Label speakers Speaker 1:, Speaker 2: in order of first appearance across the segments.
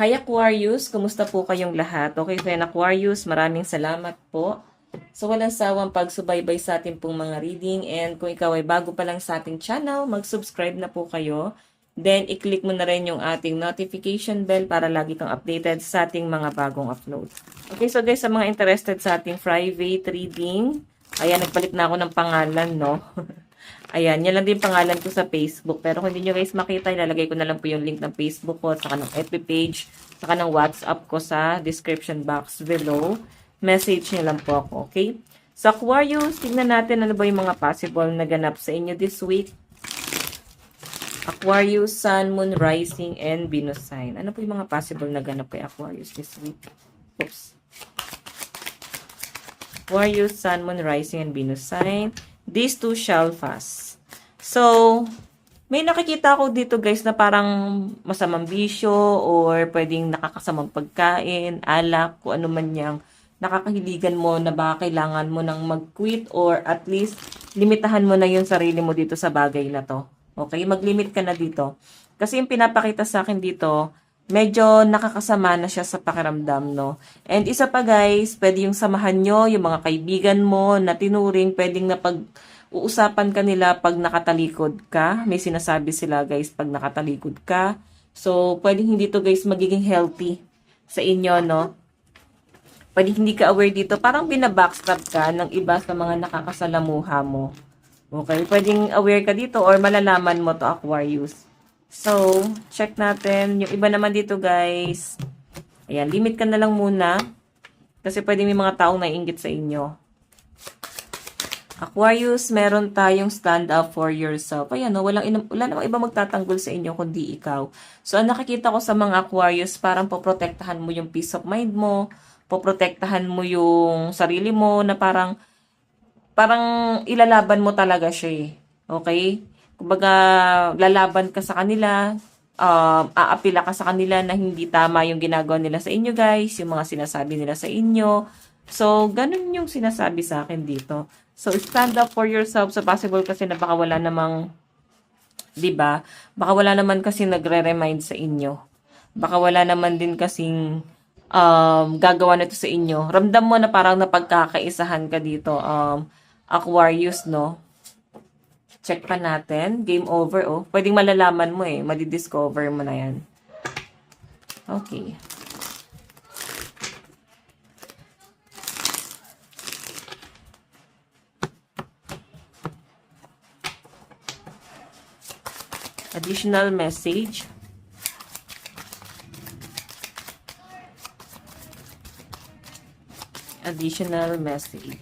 Speaker 1: Hi Aquarius, kumusta po kayong lahat? Okay, friend Aquarius, maraming salamat po. So walang sawang pagsubaybay sa ating pong mga reading, and kung ikaw ay bago pa lang sa ating channel, mag-subscribe na po kayo. Then i-click mo na rin yung ating notification bell para lagi kang updated sa ating mga bagong upload. Okay, so guys, sa mga interested sa ating private reading, ayan, nagpalit na ako ng pangalan, no? Ayan, yan lang din pangalan ko sa Facebook. Pero kung hindi nyo guys makita, ilalagay ko na lang po yung link ng Facebook ko, saka ng FB page, saka ng WhatsApp ko sa description box below. Message nyo lang po ako, okay? Sa Aquarius, tignan natin ano ba yung mga possible na ganap sa inyo this week. Aquarius, Sun, Moon, Rising, and Venus sign. Ano po yung mga possible na ganap kay Aquarius this week? Oops. Aquarius, Sun, Moon, Rising, and Venus sign. These two shall pass. So, may nakikita ko dito guys na parang masamang bisyo or pwedeng nakakasamang pagkain, alak, kung ano man yang nakakahiligan mo na baka kailangan mo nang mag-quit or at least limitahan mo na yung sarili mo dito sa bagay na to. Okay? Mag-limit ka na dito. Kasi yung pinapakita sa akin dito, medyo nakakasama na siya sa pakiramdam, no? And isa pa guys, pwede yung samahan nyo, yung mga kaibigan mo na tinuring, pwedeng na uusapan ka nila pag nakatalikod ka. May sinasabi sila guys pag nakatalikod ka. So, pwedeng hindi to guys magiging healthy sa inyo, no? Pwedeng hindi ka aware dito. Parang binabackstab ka ng iba sa mga nakakasalamuha mo. Okay? Pwedeng aware ka dito or malalaman mo to Aquarius. So, check natin. Yung iba naman dito, guys. Ayan, limit ka na lang muna. Kasi pwede may mga taong naiinggit sa inyo. Aquarius, meron tayong stand up for yourself. Ayan, no, wala namang iba magtatanggol sa inyo kundi ikaw. So, ang nakikita ko sa mga Aquarius, parang poprotektahan mo yung peace of mind mo. Poprotektahan mo yung sarili mo na parang ilalaban mo talaga siya eh. Okay? Kumbaga, lalaban ka sa kanila, aapila ka sa kanila na hindi tama yung ginagawa nila sa inyo guys, yung mga sinasabi nila sa inyo. So, ganun yung sinasabi sa akin dito. So, stand up for yourself. So, possible kasi na baka wala namang, 'di ba? Baka wala naman kasi nagre-remind sa inyo. Baka wala naman din kasing gagawa nito sa inyo. Ramdam mo na parang napagkakaisahan ka dito, Aquarius, no? Check pa natin. Game over, oh. Pwedeng malalaman mo eh. Madidiscover mo na yan. Okay. Additional message. Additional message.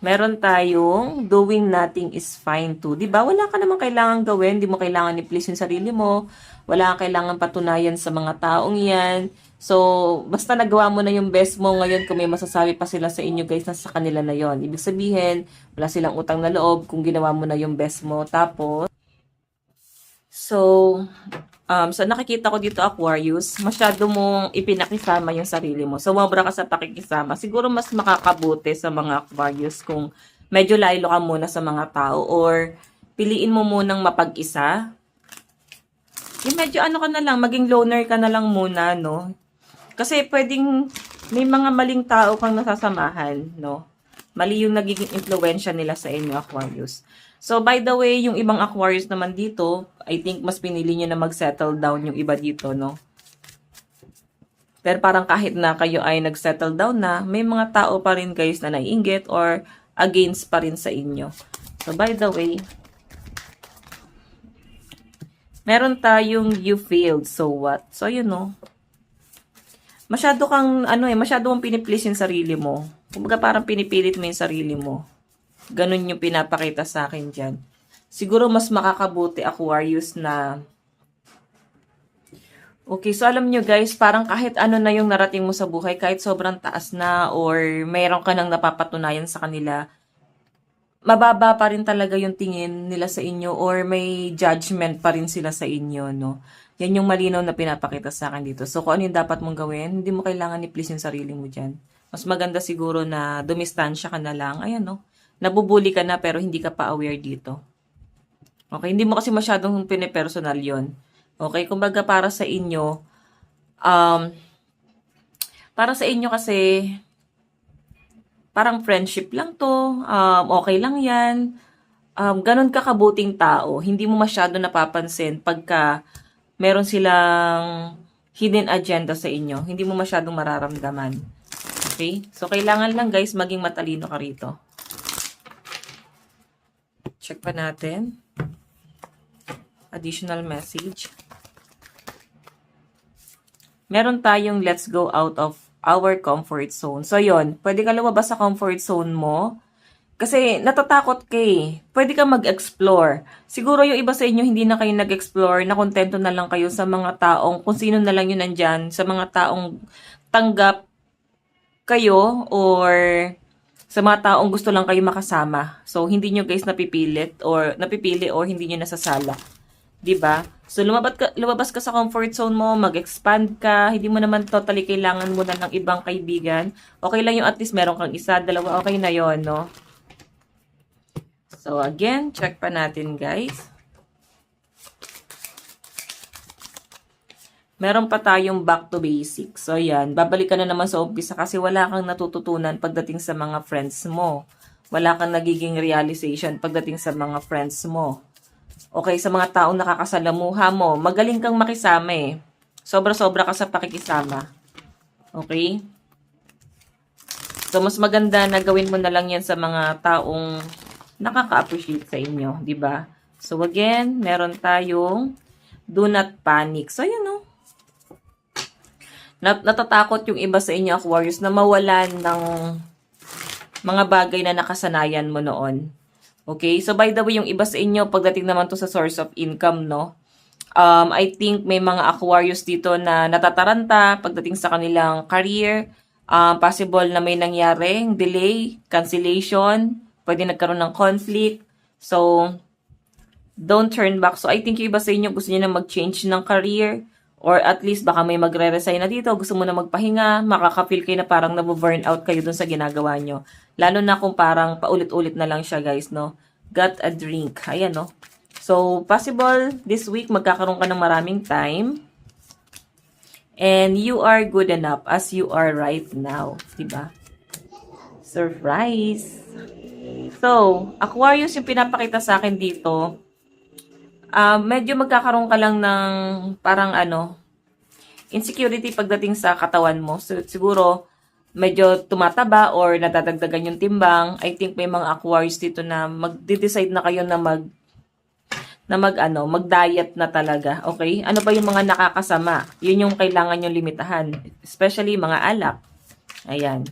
Speaker 1: Meron tayong doing nothing is fine too. 'Di ba? Wala ka namang kailangan gawin, hindi mo kailangan i-please yung sarili mo. Wala kang kailangan patunayan sa mga taong 'yan. So, basta nagawa mo na yung best mo ngayon, kung may masasabi pa sila sa inyo guys, nasa kanila na 'yon. Ibig sabihin, wala silang utang na loob kung ginawa mo na yung best mo. Tapos, so nakikita ko dito Aquarius, masyado mong ipinakisama yung sarili mo. So, mabra ka sa pakikisama. Siguro mas makakabuti sa mga Aquarius kung medyo laylo ka muna sa mga tao or piliin mo munang mapag-isa. Yung medyo ano ka na lang, maging loner ka na lang muna, no? Kasi pwedeng may mga maling tao kang nasasamahan, no? Mali yung nagiging influensya nila sa inyo, Aquarius. So, by the way, yung ibang Aquarius naman dito, I think mas pinili nyo na mag-settle down yung iba dito, no? Pero parang kahit na kayo ay nag-settle down na, may mga tao pa rin guys na naiinggit or against pa rin sa inyo. So, by the way, meron tayong you failed, so what? So, yun, no? Masyado kang, masyado mong piniplease yung sarili mo. Kumbaga parang pinipilit mo yung sarili mo. Ganun yung pinapakita sa akin dyan. Siguro mas makakabuti Aquarius na okay, so alam nyo guys, parang kahit ano na yung narating mo sa buhay, kahit sobrang taas na or mayroon ka nang napapatunayan sa kanila, mababa pa rin talaga yung tingin nila sa inyo or may judgment pa rin sila sa inyo, no? Yan yung malinaw na pinapakita sa akin dito. So, kung ano yung dapat mong gawin, hindi mo kailangan i-please yung sarili mo dyan. Mas maganda siguro na dumistansya ka na lang. Ayan, no? Nabubuli ka na pero hindi ka pa aware dito. Okay, hindi mo kasi masyadong pinipersonal yon. Okay? Kumbaga um, para sa inyo kasi, parang friendship lang to, okay lang yan, ganun ka kabuting tao, hindi mo masyado napapansin pagka meron silang hidden agenda sa inyo, hindi mo masyadong mararamdaman. Okay? So, kailangan lang guys, maging matalino ka rito. Check pa natin. Additional message. Meron tayong let's go out of our comfort zone. So, yon, pwede ka lumabas sa comfort zone mo. Kasi natatakot ka eh. Pwede ka mag-explore. Siguro yung iba sa inyo hindi na kayo nag-explore, nakontento na lang kayo sa mga taong, kung sino na lang yun nandyan, sa mga taong tanggap kayo or sa mga taong gusto lang kayo makasama. So, hindi nyo guys napipili or hindi nyo nasasala. 'Di ba? So, lumabas ka sa comfort zone mo, mag-expand ka, hindi mo naman totally kailangan mo na ng ibang kaibigan. Okay lang yung at least meron kang isa, dalawa, okay na yon, no? So, again, check pa natin, guys. Meron pa tayong back to basics. So, yan. Babalik ka na naman sa umpisa kasi wala kang natututunan pagdating sa mga friends mo. Wala kang nagiging realization pagdating sa mga friends mo. Okay, sa mga taong nakakasalamuha mo, magaling kang makisama eh. Sobra-sobra ka sa pakikisama. Okay? So, mas maganda na gawin mo na lang yan sa mga taong nakaka-appreciate sa inyo, di ba? So, again, meron tayong do not panic. So, yun, no? Natatakot yung iba sa inyo, Aquarius, na mawalan ng mga bagay na nakasanayan mo noon. Okay? So, by the way, yung iba sa inyo, pagdating naman to sa source of income, no? I think may mga Aquarius dito na natataranta pagdating sa kanilang career. Possible na may nangyaring delay, cancellation, pwede nagkaroon ng conflict. So, don't turn back. So, I think yung iba sa inyo gusto niyo na mag-change ng career or at least baka may magre-resign na dito, gusto mo na magpahinga, makaka-feel kayo na parang nabu-burn out kayo dun sa ginagawa nyo. Lalo na kung parang paulit-ulit na lang siya, guys, no? Got a drink. Ayan, no? So, possible this week magkakaroon ka ng maraming time. And you are good enough as you are right now. Diba? Surprise! So, Aquarius yung pinapakita sa akin dito. Medyo magkakaroon ka lang ng parang insecurity pagdating sa katawan mo. So, siguro, medyo tumataba or nadadagdagan yung timbang. I think may mga Aquarius dito na mag-decide na kayo na mag-diet na talaga. Okay? Ano ba yung mga nakakasama? Yun yung kailangan yung limitahan. Especially mga alak. Ayan.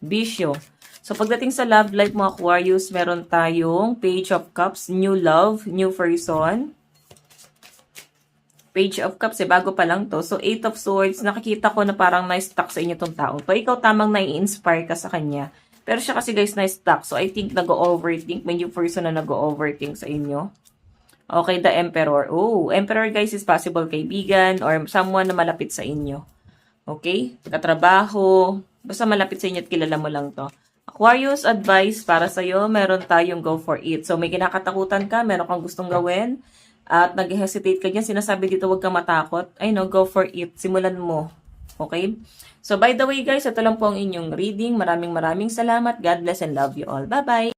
Speaker 1: Bisyo. So, pagdating sa love life mga Aquarius, meron tayong Page of Cups, new love, new person. Page of Cups, bago pa lang to. So, Eight of Swords, nakikita ko na parang na-stuck sa inyo tong taong to. Ikaw tamang nai-inspire ka sa kanya. Pero siya kasi guys na-stuck. So, I think nag-overthink. May new person na nag-overthink sa inyo. Okay, the Emperor. Oh, Emperor guys is possible kaibigan or someone na malapit sa inyo. Okay? Katrabaho. Basta malapit sa inyo at kilala mo lang to. Aquarius, advice para sa'yo, meron tayong go for it. So, may kinakatakutan ka, meron kang gustong gawin, at nag-hesitate ka dyan, sinasabi dito, huwag kang matakot. I know, go for it. Simulan mo. Okay? So, by the way guys, ito lang po ang inyong reading. Maraming salamat. God bless and love you all. Bye-bye!